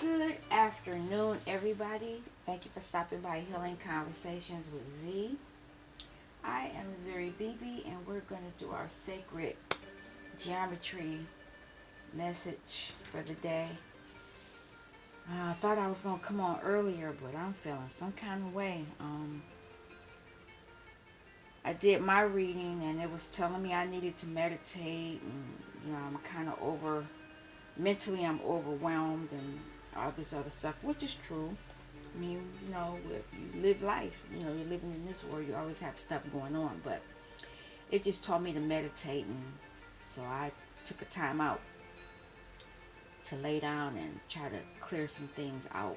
Good afternoon, everybody. Thank you for stopping by Healing Conversations with Z. I am Zuri Bibi, and we're going to do our sacred geometry message for the day. I thought I was going to come on earlier, but I'm feeling some kind of way. I did my reading, and it was telling me I needed to meditate, and I'm kind of mentally I'm overwhelmed and all this other stuff, which is true. I mean, if you live life, you're living in this world, you always have stuff going on. But it just taught me to meditate, and so I took a time out to lay down and try to clear some things out.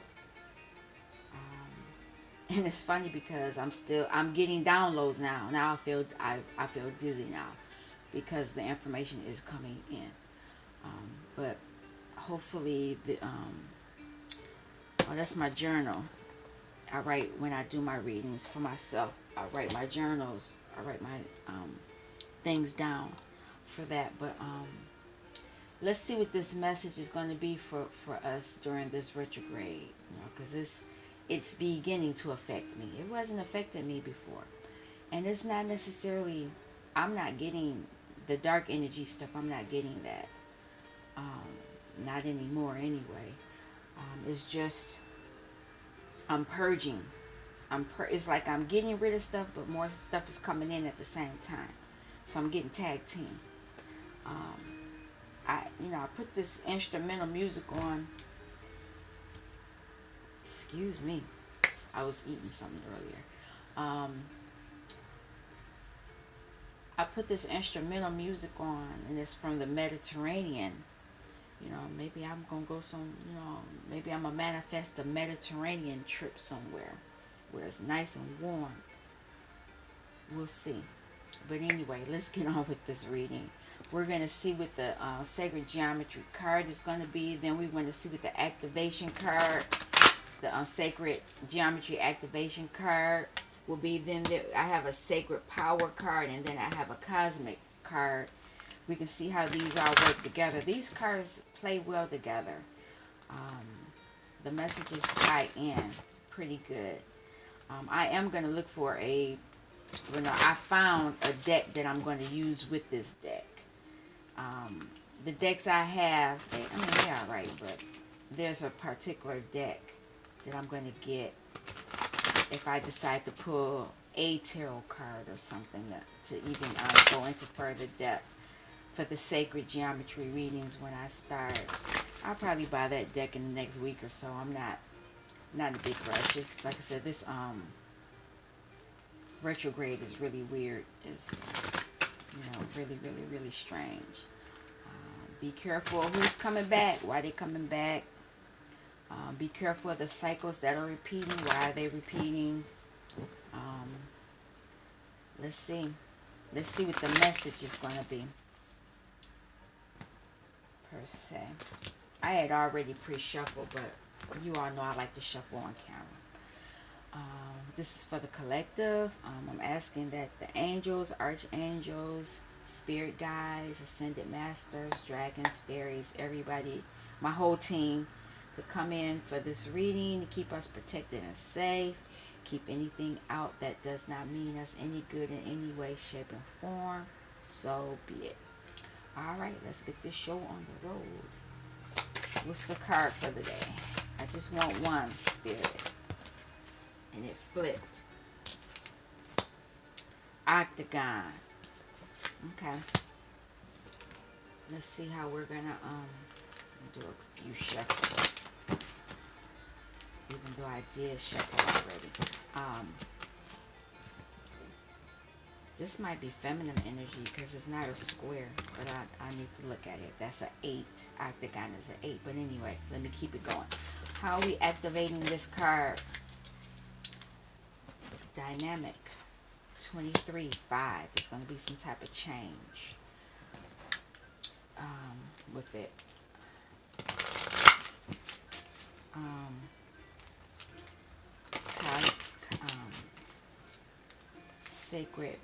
And it's funny because I'm getting downloads now. Now I feel dizzy now because the information is coming in. But hopefully that's my journal. I write when I do my readings for myself. I write my journals. I write my things down for that. But let's see what this message is going to be for us during this retrograde. Because it's beginning to affect me. It wasn't affecting me before, and it's not necessarily. I'm not getting the dark energy stuff. I'm not getting that. Not anymore, anyway. It's just I'm purging. It's like I'm getting rid of stuff, but more stuff is coming in at the same time. So I'm getting tag team. I put this instrumental music on. Excuse me. I was eating something earlier. I put this instrumental music on, and it's from the Mediterranean. Maybe I'm gonna go maybe I'm gonna manifest a Mediterranean trip somewhere where it's nice and warm. We'll see. But anyway, let's get on with this reading. We're going to see what the sacred geometry card is going to be. Then we're going to see what the activation card, the sacred geometry activation card will be. Then I have a sacred power card, and then I have a cosmic card. We can see how these all work together. These cards play well together. The messages tie in pretty good. I am going to look for I found a deck that I'm going to use with this deck. The decks I have, they're all right, but there's a particular deck that I'm going to get if I decide to pull a tarot card or something to even go into further depth for the sacred geometry readings when I start. I'll probably buy that deck in the next week or so. I'm not in a big rush. Just like I said, this retrograde is really weird. It's really, really, really strange. Be careful of who's coming back, why they coming back. Be careful of the cycles that are repeating. Why are they repeating? Let's see. Let's see what the message is going to be. Per se. I had already pre-shuffled, but you all know I like to shuffle on camera. This is for the collective. I'm asking that the angels, archangels, spirit guides, ascended masters, dragons, fairies, everybody, my whole team, to come in for this reading to keep us protected and safe. Keep anything out that does not mean us any good in any way, shape, and form. So be it. Alright, let's get this show on the road. What's the card for the day? I just want one, spirit. And it flipped. Octagon. Okay. Let's see how we're gonna do a few shuffles. Even though I did shuffle already. This might be feminine energy because it's not a square, but I need to look at it. That's an 8. Octagon is an 8. But anyway, let me keep it going. How are we activating this card? Dynamic. 23, 5. It's going to be some type of change with it. Sacred.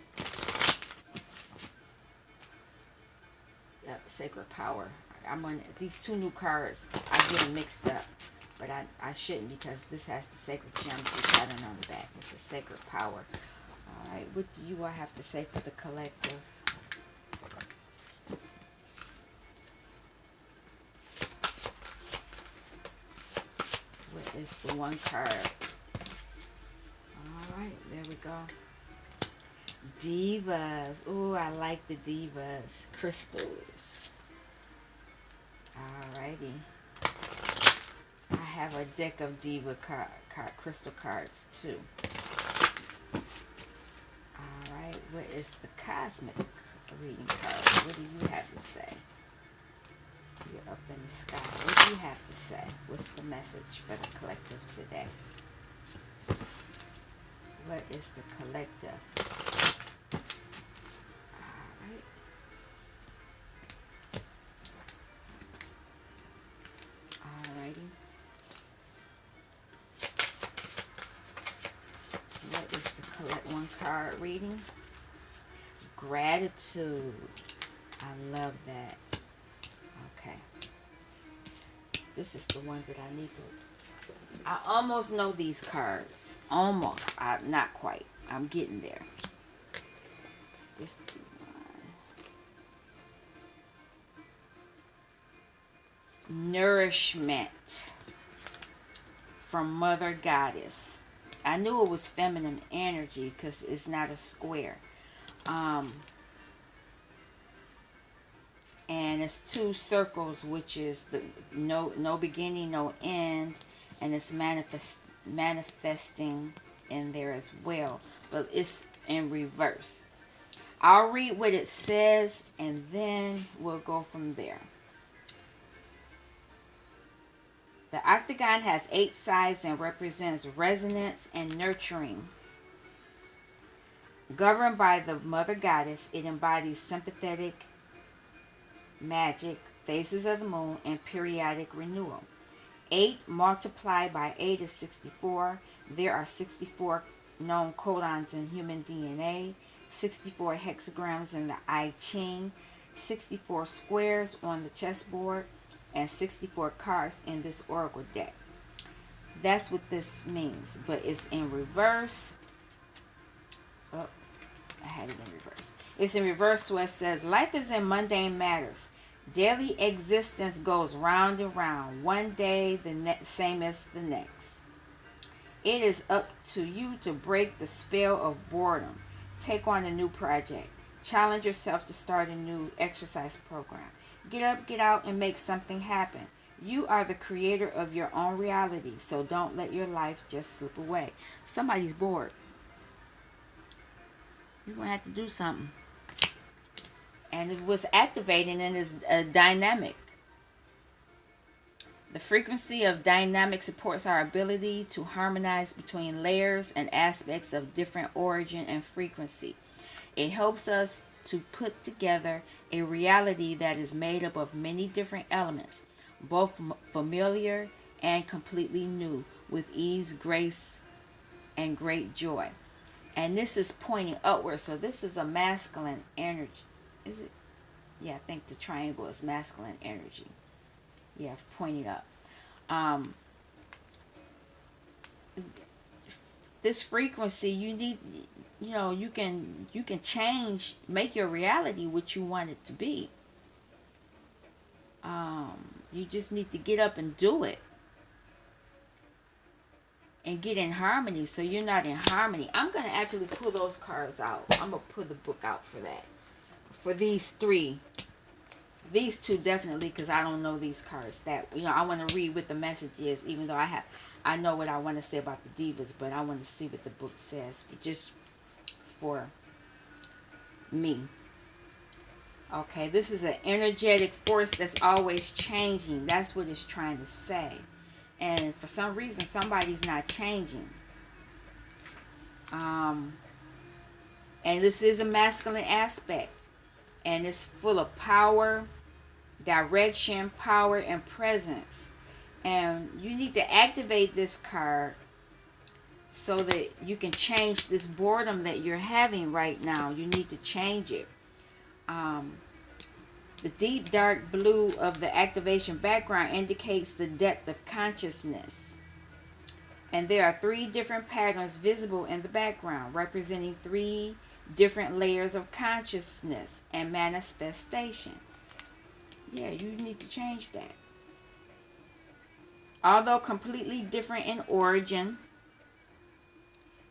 Sacred power. I'm on these two new cards. I get them mixed up. But I shouldn't, because this has the sacred geometry pattern on the back. It's a sacred power. Alright, what do you all have to say for the collective? What is the one card? Alright, there we go. Divas. Oh, I like the divas. Crystals. Alrighty. I have a deck of diva crystal cards too. Alright, what is the cosmic reading card? What do you have to say? You're up in the sky. What do you have to say? What's the message for the collective today? What is the collective? Alright. Alrighty. What is the collect one card reading? Gratitude. I love that. Okay. This is the one that I need to... I almost know these cards. Almost. Not quite. I'm getting there. 51. Nourishment from Mother Goddess. I knew it was feminine energy because it's not a square. And it's two circles, which is the no beginning, no end, and it's manifesting in there as well, but it's in reverse. I'll read what it says and then we'll go from there. The octagon has 8 sides and represents resonance and nurturing. Governed by the Mother Goddess, it embodies sympathetic magic, phases of the moon, and periodic renewal. 8 multiplied by 8 is 64. There are 64 known codons in human DNA, 64 hexagrams in the I Ching, 64 squares on the chessboard, and 64 cards in this oracle deck. That's what this means, but it's in reverse. Oh, I had it in reverse. It's in reverse, so it says, life is in mundane matters. Daily existence goes round and round, one day the same as the next. It is up to you to break the spell of boredom. Take on a new project. Challenge yourself to start a new exercise program. Get up, get out, and make something happen. You are the creator of your own reality, so don't let your life just slip away. Somebody's bored. You're going to have to do something. And it was activating and is dynamic. The frequency of dynamic supports our ability to harmonize between layers and aspects of different origin and frequency. It helps us to put together a reality that is made up of many different elements, both familiar and completely new, with ease, grace, and great joy. And this is pointing upward, so this is a masculine energy. Is it? Yeah, I think the triangle is masculine energy. Yeah, pointing up. This frequency, you need, you can change, make your reality what you want it to be. You just need to get up and do it. And get in harmony. So you're not in harmony. I'm going to actually pull those cards out. I'm going to pull the book out for that. For these 3. These 2 definitely, because I don't know these cards. That I want to read what the message is, even though I know what I want to say about the divas, but I want to see what the book says for me. Okay, this is an energetic force that's always changing. That's what it's trying to say. And for some reason, somebody's not changing. And this is a masculine aspect. And it's full of power, direction, power, and presence. And you need to activate this card so that you can change this boredom that you're having right now. You need to change it. The deep dark blue of the activation background indicates the depth of consciousness. And there are three different patterns visible in the background, representing three different layers of consciousness and manifestation. Yeah, you need to change that. Although completely different in origin,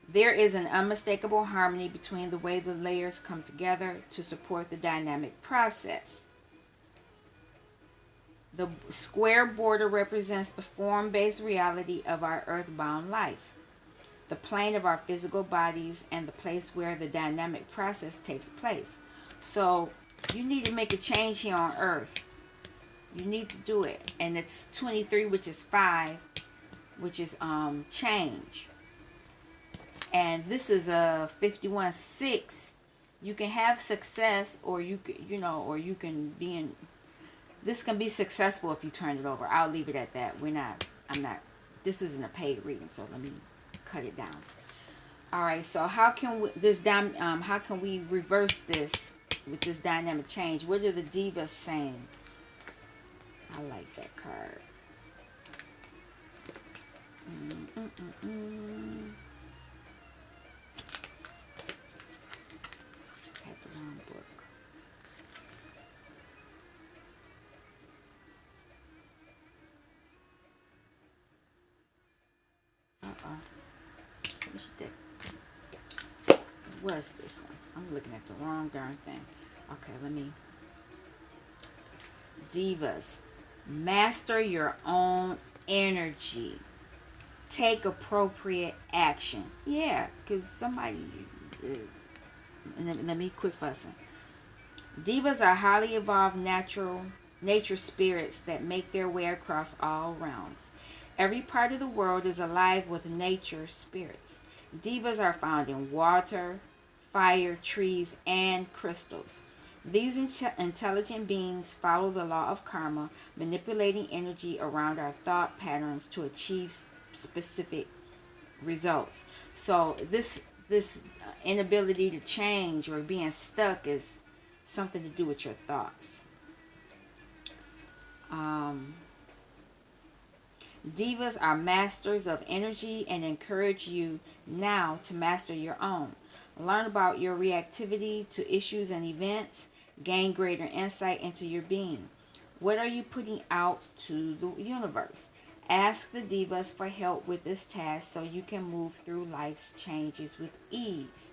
there is an unmistakable harmony between the way the layers come together to support the dynamic process. The square border represents the form-based reality of our earthbound life, the plane of our physical bodies, and the place where the dynamic process takes place. So you need to make a change here on earth. You need to do it. And it's 23, which is 5, which is change. And this is a 51-6. You can have success, or you can, or you can be in. This can be successful if you turn it over. I'll leave it at that. I'm not. This isn't a paid reading, so let me cut it down. All right. So how can how can we reverse this with this dynamic change? What are the divas saying? I like that card. Had the wrong book. What was this one? I'm looking at the wrong darn thing. Okay, let me. Divas. Master your own energy. Take appropriate action. Yeah, because somebody. Let me quit fussing. Divas are highly evolved nature spirits that make their way across all realms. Every part of the world is alive with nature spirits. Divas are found in water, fire, trees, and crystals. These intelligent beings follow the law of karma, manipulating energy around our thought patterns to achieve specific results. So this inability to change or being stuck is something to do with your thoughts. Divas are masters of energy and encourage you now to master your own. Learn about your reactivity to issues and events. Gain greater insight into your being. What are you putting out to the universe? Ask the divas for help with this task so you can move through life's changes with ease.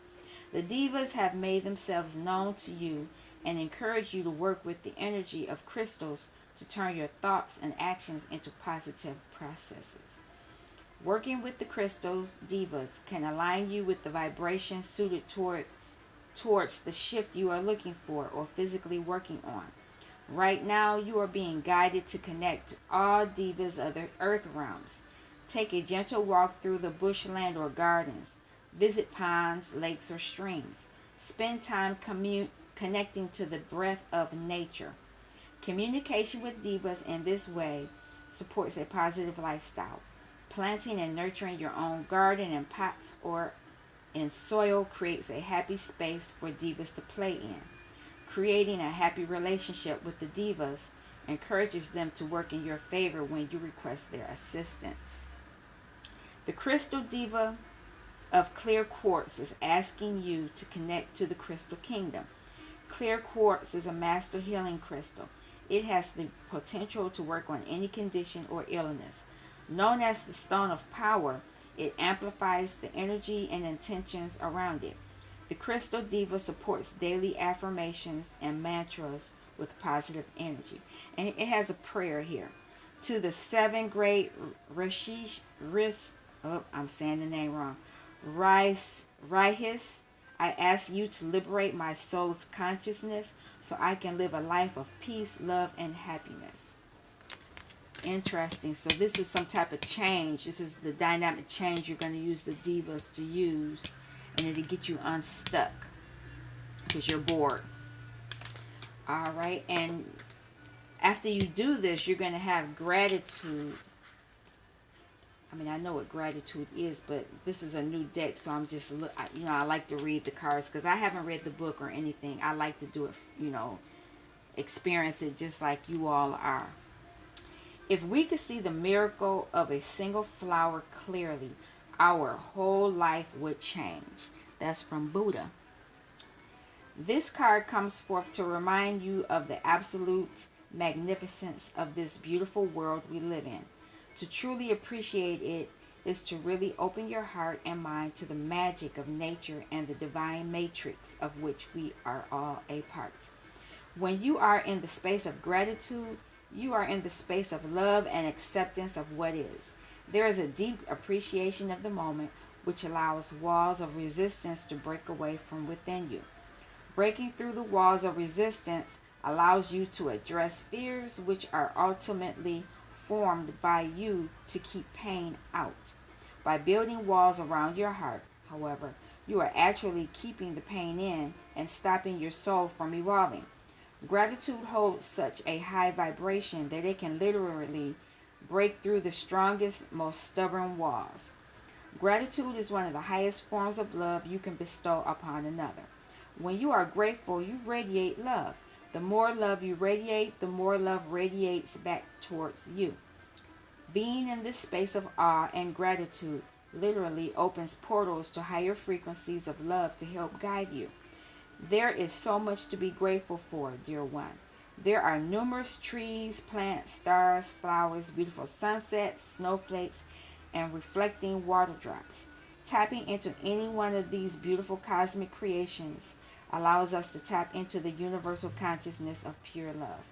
The divas have made themselves known to you and encourage you to work with the energy of crystals to turn your thoughts and actions into positive processes. Working with the crystals, divas, can align you with the vibration suited towards the shift you are looking for or physically working on. Right now, you are being guided to connect to all divas of the earth realms. Take a gentle walk through the bushland or gardens. Visit ponds, lakes, or streams. Spend time connecting to the breath of nature. Communication with divas in this way supports a positive lifestyle. Planting and nurturing your own garden in pots or in soil creates a happy space for divas to play in. Creating a happy relationship with the divas encourages them to work in your favor when you request their assistance. The crystal diva of clear quartz is asking you to connect to the crystal kingdom. Clear quartz is a master healing crystal. It has the potential to work on any condition or illness. Known as the stone of power, it amplifies the energy and intentions around it. The crystal diva supports daily affirmations and mantras with positive energy. And it has a prayer here. To the 7 great Rishis, I'm saying the name wrong, Rihis, I ask you to liberate my soul's consciousness so I can live a life of peace, love, and happiness. Interesting. So this is some type of change. This is the dynamic change you're going to use the divas to use, and it'll get you unstuck because you're bored. All right. And after you do this, you're going to have gratitude. I mean, I know what gratitude is, but this is a new deck, so I'm just, I like to read the cards because I haven't read the book or anything. I like to do it, experience it just like you all are. If we could see the miracle of a single flower clearly, our whole life would change. That's from Buddha. This card comes forth to remind you of the absolute magnificence of this beautiful world we live in. To truly appreciate it is to really open your heart and mind to the magic of nature and the divine matrix of which we are all a part. When you are in the space of gratitude, you are in the space of love and acceptance of what is. There is a deep appreciation of the moment, which allows walls of resistance to break away from within you. Breaking through the walls of resistance allows you to address fears which are ultimately formed by you to keep pain out. By building walls around your heart, however, you are actually keeping the pain in and stopping your soul from evolving. Gratitude holds such a high vibration that it can literally break through the strongest, most stubborn walls. Gratitude is one of the highest forms of love you can bestow upon another. When you are grateful, you radiate love. The more love you radiate, the more love radiates back towards you. Being in this space of awe and gratitude literally opens portals to higher frequencies of love to help guide you. There is so much to be grateful for, dear one. There are numerous trees, plants, stars, flowers, beautiful sunsets, snowflakes, and reflecting water drops. Tapping into any one of these beautiful cosmic creations allows us to tap into the universal consciousness of pure love.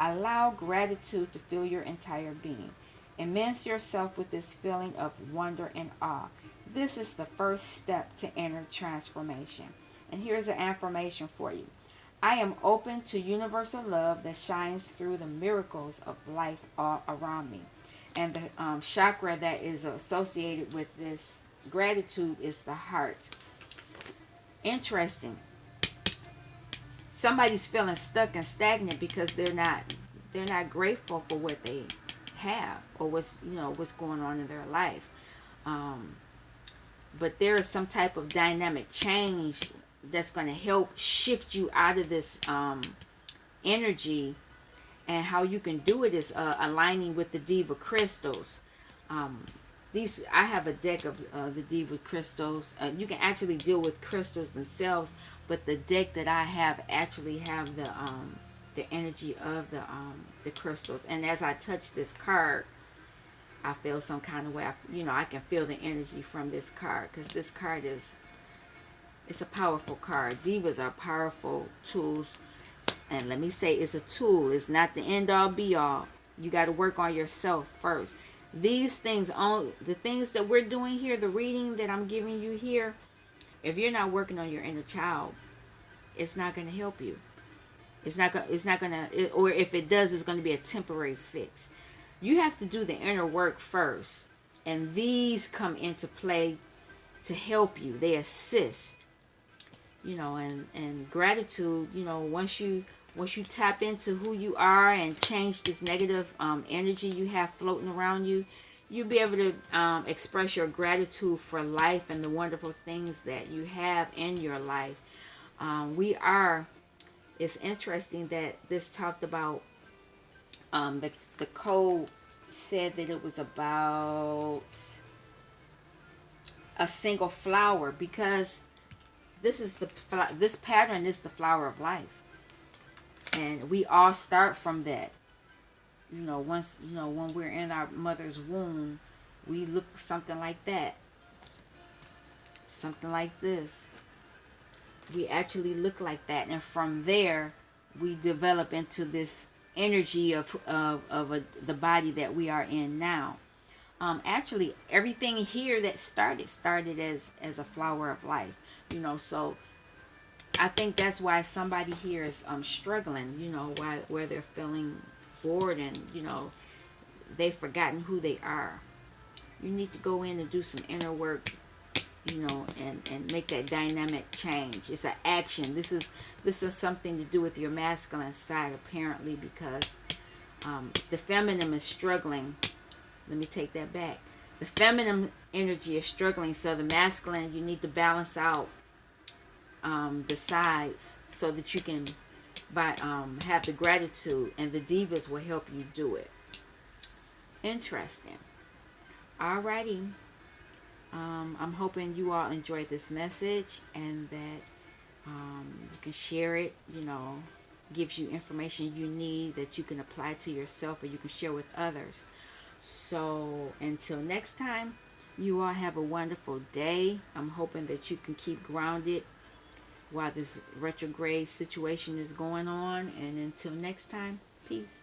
Allow gratitude to fill your entire being. Immerse yourself with this feeling of wonder and awe. This is the first step to inner transformation. And here's an affirmation for you. I am open to universal love that shines through the miracles of life all around me. And the chakra that is associated with this gratitude is the heart. Interesting. Somebody's feeling stuck and stagnant because they're not grateful for what they have or what's going on in their life. But there is some type of dynamic change that's going to help shift you out of this energy. And how you can do it is aligning with the Diva crystals. These I have a deck of the Diva crystals. You can actually deal with crystals themselves, but the deck that I have actually have the energy of the crystals. And as I touch this card, I feel some kind of way. I can feel the energy from this card because this card it's a powerful card. Divas are powerful tools. And let me say, it's a tool. It's not the end all be all. You got to work on yourself first. These things, the things that we're doing here, the reading that I'm giving you here, if you're not working on your inner child, it's not going to help you. It's not going to, or if it does, it's going to be a temporary fix. You have to do the inner work first. And these come into play to help you. They assist. And gratitude, once you tap into who you are and change this negative energy you have floating around you, you'll be able to express your gratitude for life and the wonderful things that you have in your life. It's interesting that this talked about, the code said that it was about a single flower, because this pattern is the flower of life. And we all start from that. When we're in our mother's womb, we look something like that. Something like this. We actually look like that. And from there, we develop into this energy of the body that we are in now. Actually, everything here that started as a flower of life. So I think that's why somebody here is struggling, where they're feeling bored and, they've forgotten who they are. You need to go in and do some inner work, and make that dynamic change. It's an action. This is something to do with your masculine side, apparently, because the feminine is struggling. Let me take that back. The feminine energy is struggling, so the masculine, you need to balance out the sides so that you can by have the gratitude, and the divas will help you do it. Interesting. Alrighty. I'm hoping you all enjoyed this message, and that you can share it. Gives you information you need that you can apply to yourself, or you can share with others. So until next time, you all have a wonderful day. I'm hoping that you can keep grounded while this retrograde situation is going on. And until next time, peace.